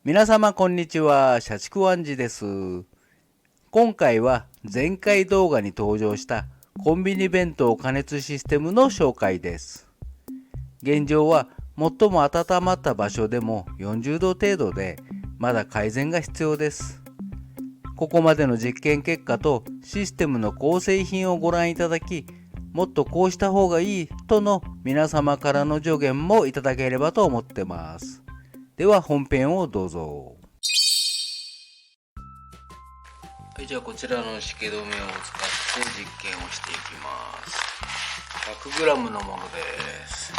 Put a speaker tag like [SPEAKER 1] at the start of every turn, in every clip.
[SPEAKER 1] 皆様こんにちは、社畜ワンジです。今回は前回動画に登場したコンビニ弁当加熱システムの紹介です。現状は最も温まった場所でも40度程度で、まだ改善が必要です。ここまでの実験結果とシステムの構成品をご覧いただき、もっとこうした方がいいとの皆様からの助言もいただければと思ってます。では本編をどうぞ。はい、じゃあこちらの湿気止めを使って実験をしていきます。100g のものです。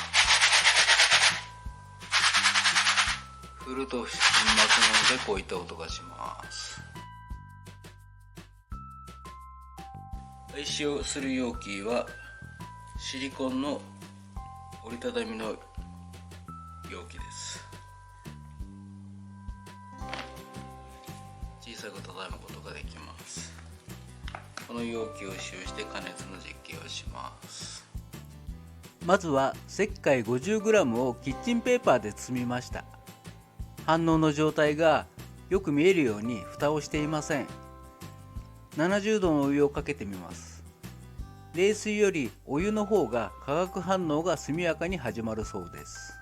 [SPEAKER 1] 振ると粉末なのでこういった音がします。はい、使用する容器はシリコンの折りたたみの容器です。小さく畳むことができます。この容器を使用して加熱の実験をします。まずは石灰 50g をキッチンペーパーで包みました。反応の状態がよく見えるように蓋をしていません。70度のお湯をかけてみます。冷水よりお湯の方が化学反応が速やかに始まるそうです。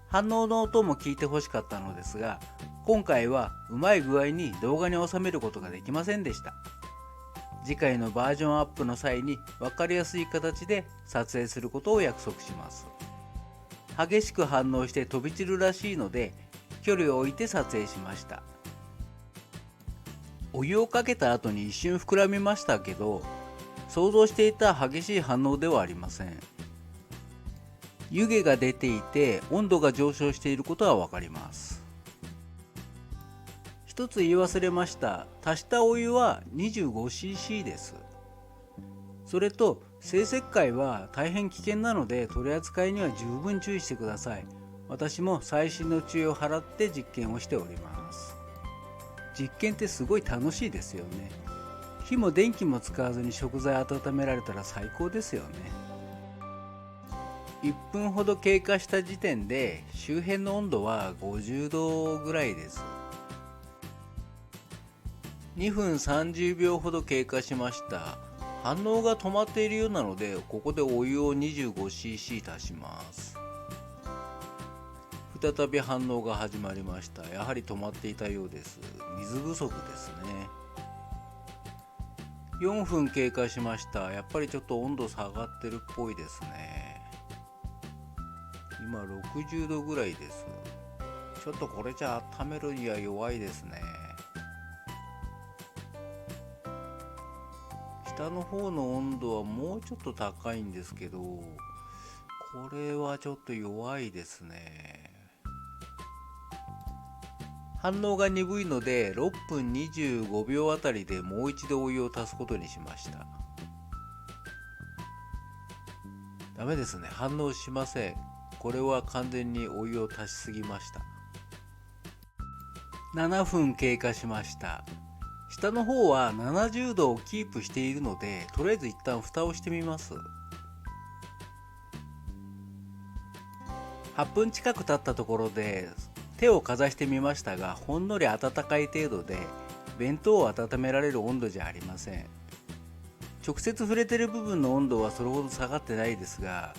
[SPEAKER 1] 反応の音も聞いてほしかったのですが、今回はうまい具合に動画に収めることができませんでした。次回のバージョンアップの際に分かりやすい形で撮影することを約束します。激しく反応して飛び散るらしいので、距離を置いて撮影しました。お湯をかけた後に一瞬膨らみましたけど、想像していた激しい反応ではありません。湯気が出ていて温度が上昇していることは分かります。一つ言い忘れました。足したお湯は 25cc です。それと生石灰は大変危険なので、取り扱いには十分注意してください。私も細心の注意を払って実験をしております。実験ってすごい楽しいですよね。火も電気も使わずに食材温められたら最高ですよね。1分ほど経過した時点で周辺の温度は50度ぐらいです。2分30秒ほど経過しました。反応が止まっているようなので、ここでお湯を 25cc 足します。再び反応が始まりました。やはり止まっていたようです。水不足ですね。4分経過しました。やっぱりちょっと温度下がってるっぽいですね。今60度ぐらいです。ちょっとこれじゃ温めるには弱いですね。下の方の温度はもうちょっと高いんですけど、これはちょっと弱いですね。反応が鈍いので6分25秒あたりでもう一度お湯を足すことにしました。ダメですね。反応しません。これは完全にお湯を足しすぎました。7分経過しました。下の方は70度をキープしているので、とりあえず一旦蓋をしてみます。8分近く経ったところで手をかざしてみましたが、ほんのり温かい程度で、弁当を温められる温度じゃありません。直接触れてる部分の温度はそれほど下がってないですが、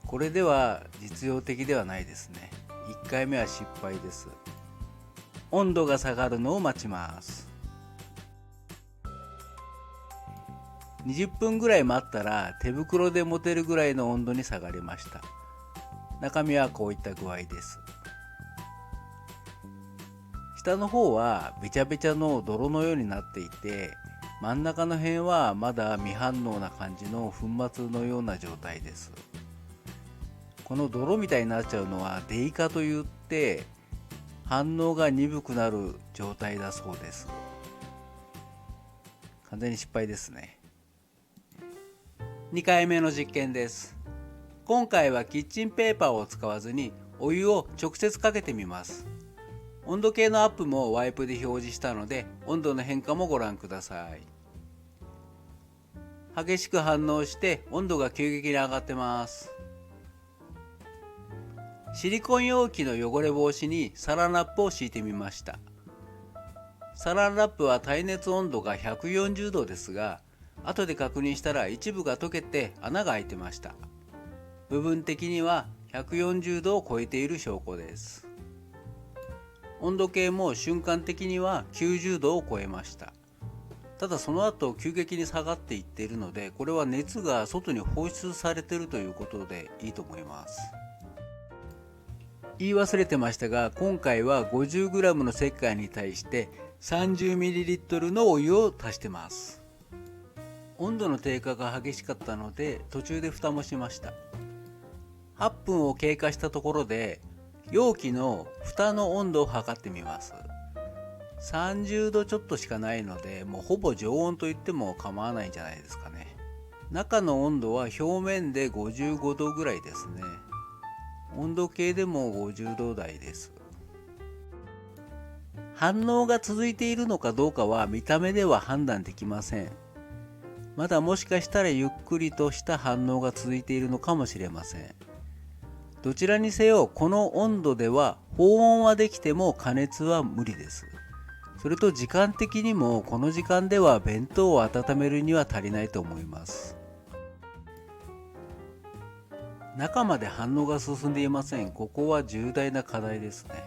[SPEAKER 1] これでは実用的ではないですね。1回目は失敗です。温度が下がるのを待ちます。20分ぐらい待ったら手袋で持てるぐらいの温度に下がりました。中身はこういった具合です。下の方はべちゃべちゃの泥のようになっていて、真ん中の辺はまだ未反応な感じの粉末のような状態です。この泥みたいになっちゃうのはデイ化といって、反応が鈍くなる状態だそうです。完全に失敗ですね。2回目の実験です。今回はキッチンペーパーを使わずにお湯を直接かけてみます。温度計のアップもワイプで表示したので、温度の変化もご覧ください。激しく反応して温度が急激に上がってます。シリコン容器の汚れ防止にサランラップを敷いてみました。サランラップは耐熱温度が140度ですが、後で確認したら一部が溶けて穴が開いてました。部分的には140度を超えている証拠です。温度計も瞬間的には90度を超えました。ただその後急激に下がっていっているので、これは熱が外に放出されているということでいいと思います。言い忘れてましたが、今回は 50g の石灰に対して 30ml のお湯を足してます。温度の低下が激しかったので途中で蓋もしました。8分を経過したところで容器の蓋の温度を測ってみます。30度ちょっとしかないので、もうほぼ常温と言っても構わないんじゃないですかね。中の温度は表面で55度ぐらいですね。温度計でも50度台です。反応が続いているのかどうかは見た目では判断できません。まだもしかしたらゆっくりとした反応が続いているのかもしれません。どちらにせよこの温度では保温はできても加熱は無理です。それと時間的にもこの時間では弁当を温めるには足りないと思います。中まで反応が進んでいません。ここは重大な課題ですね。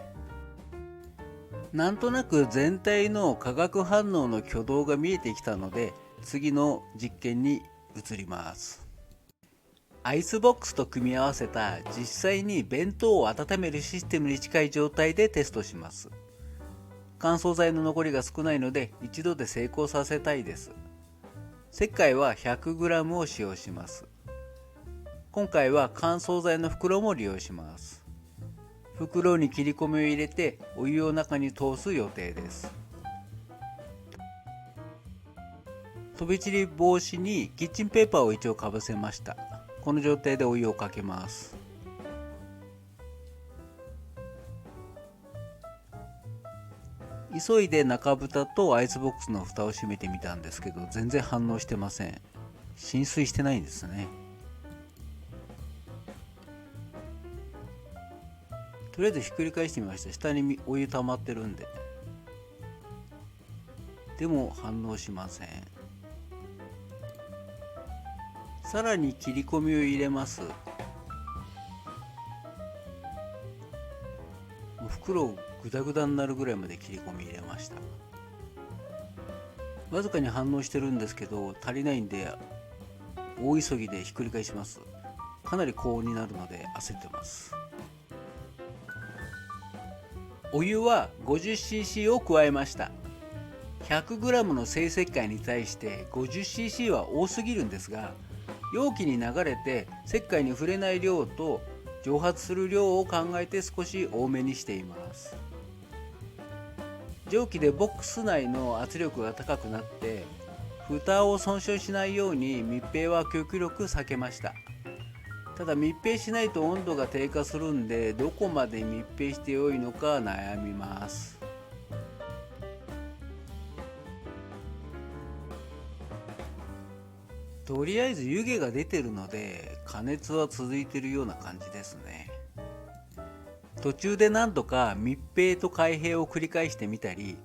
[SPEAKER 1] なんとなく全体の化学反応の挙動が見えてきたので、次の実験に移ります。アイスボックスと組み合わせた実際に弁当を温めるシステムに近い状態でテストします。乾燥剤の残りが少ないので一度で成功させたいです。石灰は 100g を使用します。今回は乾燥剤の袋も利用します。袋に切り込みを入れてお湯を中に通す予定です。飛び散り防止にキッチンペーパーを一応かぶせました。この状態でお湯をかけます。急いで中蓋とアイスボックスの蓋を閉めてみたんですけど、全然反応してません。浸水してないんですね。とりあえずひっくり返してみました。下にお湯溜まってるんで。でも反応しません。さらに切り込みを入れます。袋グダグダになるぐらいまで切り込み入れました。わずかに反応してるんですけど足りないんで大急ぎでひっくり返します。かなり高温になるので焦ってます。お湯は 50cc を加えました。 100g の生石灰に対して 50cc は多すぎるんですが、容器に流れて石灰に触れない量と蒸発する量を考えて少し多めにしています。蒸気でボックス内の圧力が高くなって蓋を損傷しないように密閉は極力避けました。ただ密閉しないと温度が低下するんで、どこまで密閉して良いのか悩みます。とりあえず湯気が出てるので加熱は続いているような感じですね。途中で何度か密閉と開閉を繰り返してみたり、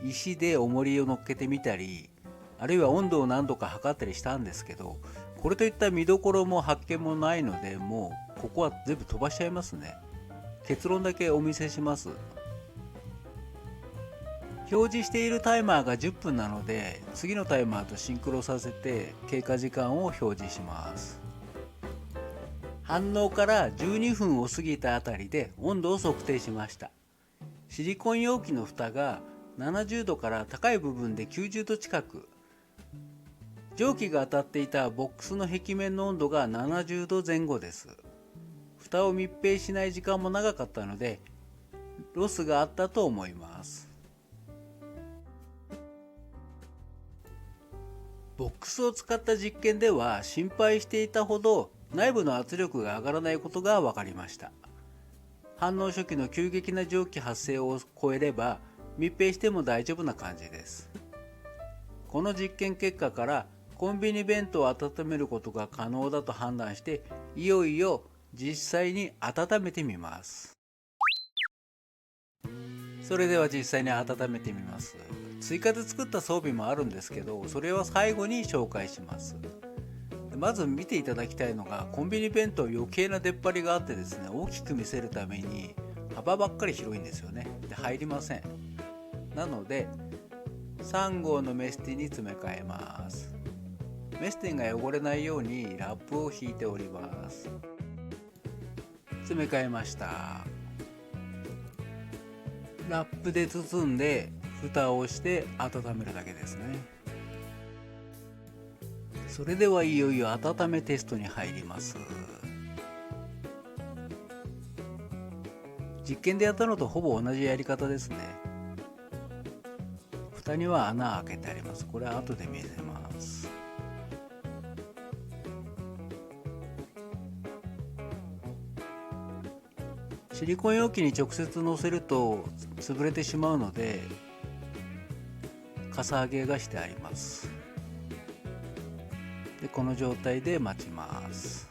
[SPEAKER 1] 石で重りを乗っけてみたり、あるいは温度を何度か測ったりしたんですけど、これといった見どころも発見もないので、もうここは全部飛ばしちゃいますね。結論だけお見せします。表示しているタイマーが10分なので、次のタイマーとシンクロさせて経過時間を表示します。反応から12分を過ぎたあたりで温度を測定しました。シリコン容器の蓋が70度から高い部分で90度近く、蒸気が当たっていたボックスの壁面の温度が70度前後です。蓋を密閉しない時間も長かったのでロスがあったと思います。ボックスを使った実験では心配していたほど内部の圧力が上がらないことが分かりました。反応初期の急激な蒸気発生を超えれば密閉しても大丈夫な感じです。この実験結果からコンビニ弁当を温めることが可能だと判断して、いよいよ実際に温めてみます。それでは実際に温めてみます。追加で作った装備もあるんですけど、それは最後に紹介します。まず見ていただきたいのが、コンビニ弁当余計な出っ張りがあってですね、大きく見せるために幅ばっかり広いんですよね。で、入りません。なので3号のメスティンに詰め替えます。メスティンが汚れないようにラップを引いております。詰め替えました。ラップで包んで蓋をして温めるだけですね。それではいよいよ温めテストに入ります。実験でやったのとほぼ同じやり方ですね。蓋には穴開けてあります。これは後で見せます。シリコン容器に直接乗せると潰れてしまうので、かさ上げがしてあります。で、この状態で待ちます。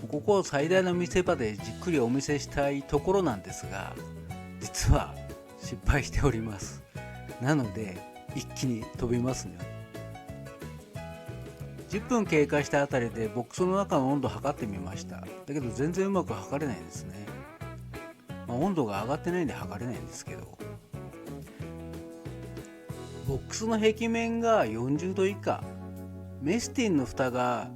[SPEAKER 1] ここを最大の見せ場でじっくりお見せしたいところなんですが、実は失敗しております。なので一気に飛びますね。10分経過したあたりでボックスの中の温度を測ってみました。だけど全然うまく測れないんですね。温度が上がってないんで測れないんですけど、ボックスの壁面が40度以下、メスティンの蓋が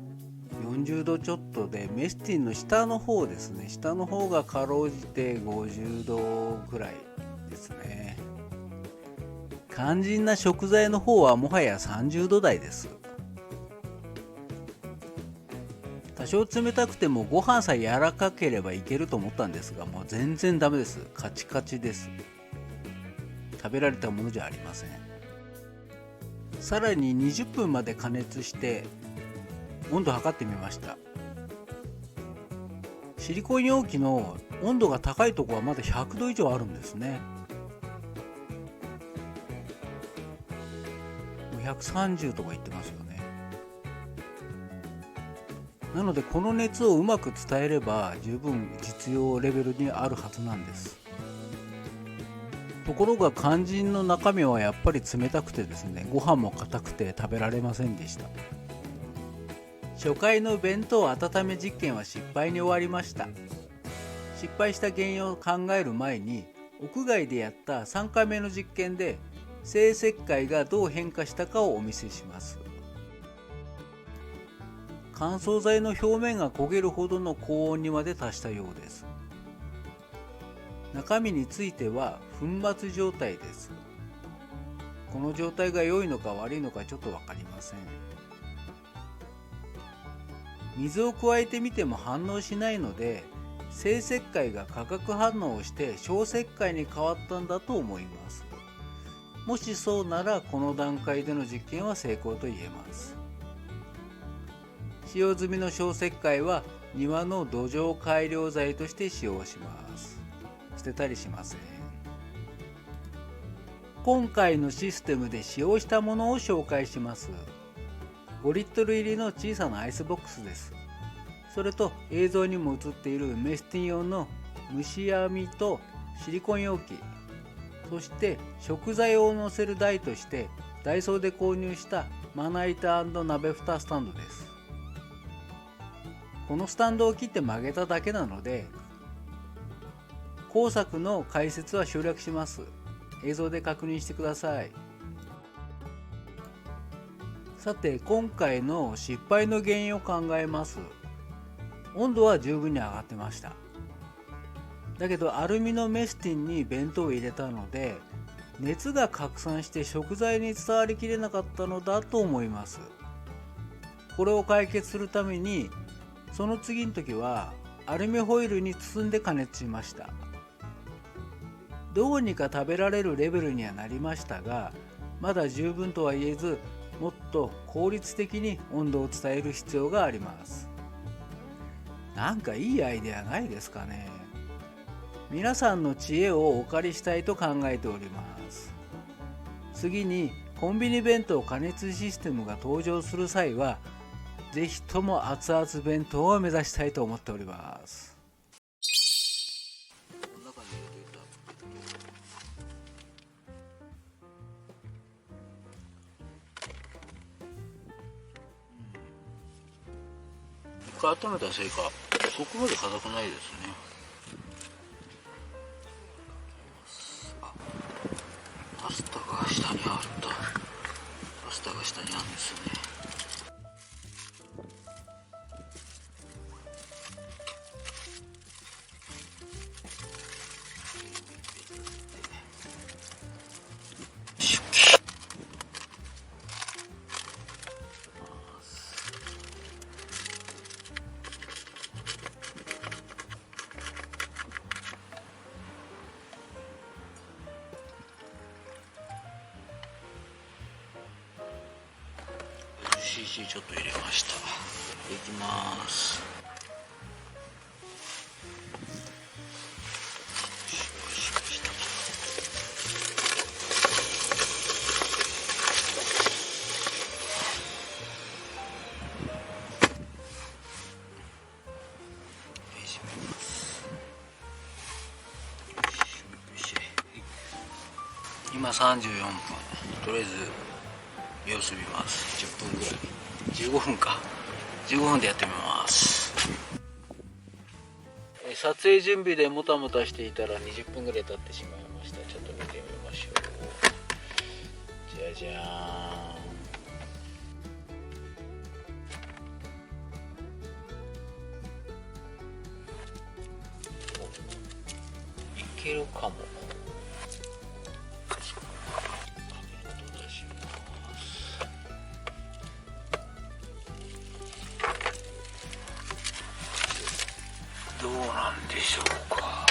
[SPEAKER 1] 40度ちょっとで、メスティンの下の方ですね、下の方がかろうじて50度くらいですね。肝心な食材の方はもはや30度台です。多少冷たくてもご飯さえ柔らかければいけると思ったんですが、もう全然ダメです。カチカチです。食べられたものじゃありません。さらに20分まで加熱して温度測ってみました。シリコン容器の温度が高いところはまだ100度以上あるんですね。もう130とか言ってますよね。なのでこの熱をうまく伝えれば十分実用レベルにあるはずなんです。ところが肝心の中身はやっぱり冷たくてですね、ご飯も硬くて食べられませんでした。初回の弁当温め実験は失敗に終わりました。失敗した原因を考える前に、屋外でやった3回目の実験で生石灰がどう変化したかをお見せします。乾燥剤の表面が焦げるほどの高温にまで達したようです。中身については粉末状態です。この状態が良いのか悪いのかちょっと分かりません。水を加えてみても反応しないので、生石灰が化学反応をして小石灰に変わったんだと思います。もしそうならこの段階での実験は成功と言えます。使用済みの小石灰は庭の土壌改良材として使用します。捨てたりしません。今回のシステムで使用したものを紹介します。5リットル入りの小さなアイスボックスです。それと映像にも映っているメスティン用の蒸し網とシリコン容器、そして食材を乗せる台としてダイソーで購入したまな板&鍋蓋スタンドです。このスタンドを切って曲げただけなので、工作の解説は省略します。映像で確認してください。さて、今回の失敗の原因を考えます。温度は十分に上がってました。だけどアルミのメスティンに弁当を入れたので、熱が拡散して食材に伝わりきれなかったのだと思います。これを解決するために、その次の時はアルミホイルに包んで加熱しました。どうにか食べられるレベルにはなりましたが、まだ十分とは言えず、もっと効率的に温度を伝える必要があります。なんかいいアイデアないですかね。皆さんの知恵をお借りしたいと考えております。次にコンビニ弁当加熱システムが登場する際は、ぜひとも熱々弁当を目指したいと思っております。こんな感じで入れといた。一回温めたせいかそこまで硬くないですね。パスタが下にあった。パスタが下にあるんですよね。cc ちょっと入れました。いきます。今34分。とりあえず様子見ます。10分ぐらい、15分か、15分でやってみます。撮影準備でもたもたしていたら20分ぐらい経ってしまいました。ちょっと見てみましょう。じゃじゃーん。いけるかも。どうなんでしょうか。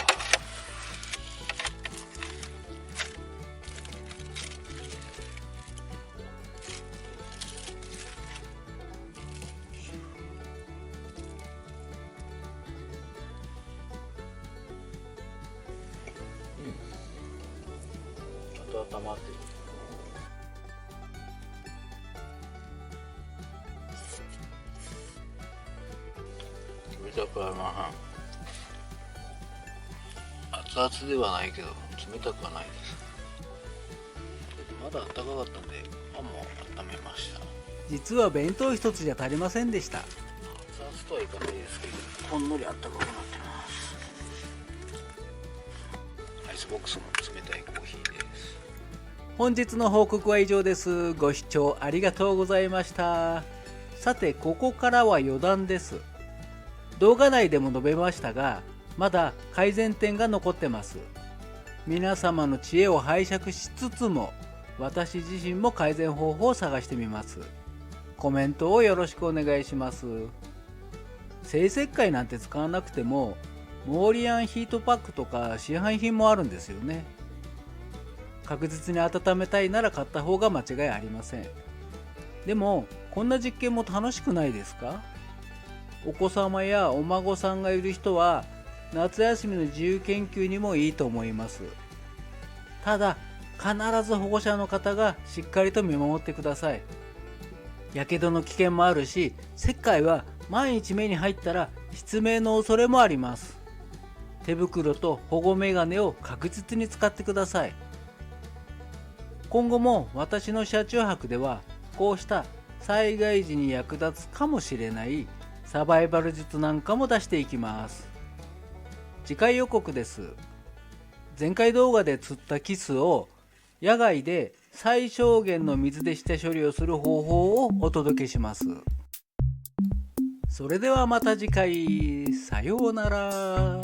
[SPEAKER 1] ちょっと温まってる。冷たくありません。熱々ではないけど冷たくはないです。まだ暖かかったんでパンも温めました。実は弁当一つじゃ足りませんでした。熱々とはいかないですけどほんのり暖かくなってます。アイスボックスも冷たいコーヒーです。本日の報告は以上です。ご視聴ありがとうございました。さてここからは余談です。動画内でも述べましたがまだ改善点が残ってます。皆様の知恵を拝借しつつも私自身も改善方法を探してみます。コメントをよろしくお願いします。生石灰なんて使わなくてもモーリアンヒートパックとか市販品もあるんですよね。確実に温めたいなら買った方が間違いありません。でもこんな実験も楽しくないですか？お子様やお孫さんがいる人は夏休みの自由研究にもいいと思います。ただ必ず保護者の方がしっかりと見守ってください。やけどの危険もあるし、石灰は万一目に入ったら失明の恐れもあります。手袋と保護メガネを確実に使ってください。今後も私の車中泊ではこうした災害時に役立つかもしれないサバイバル術なんかも出していきます。次回予告です。前回動画で釣ったキスを野外で最小限の水で下処理をする方法をお届けします。それではまた次回、さようなら。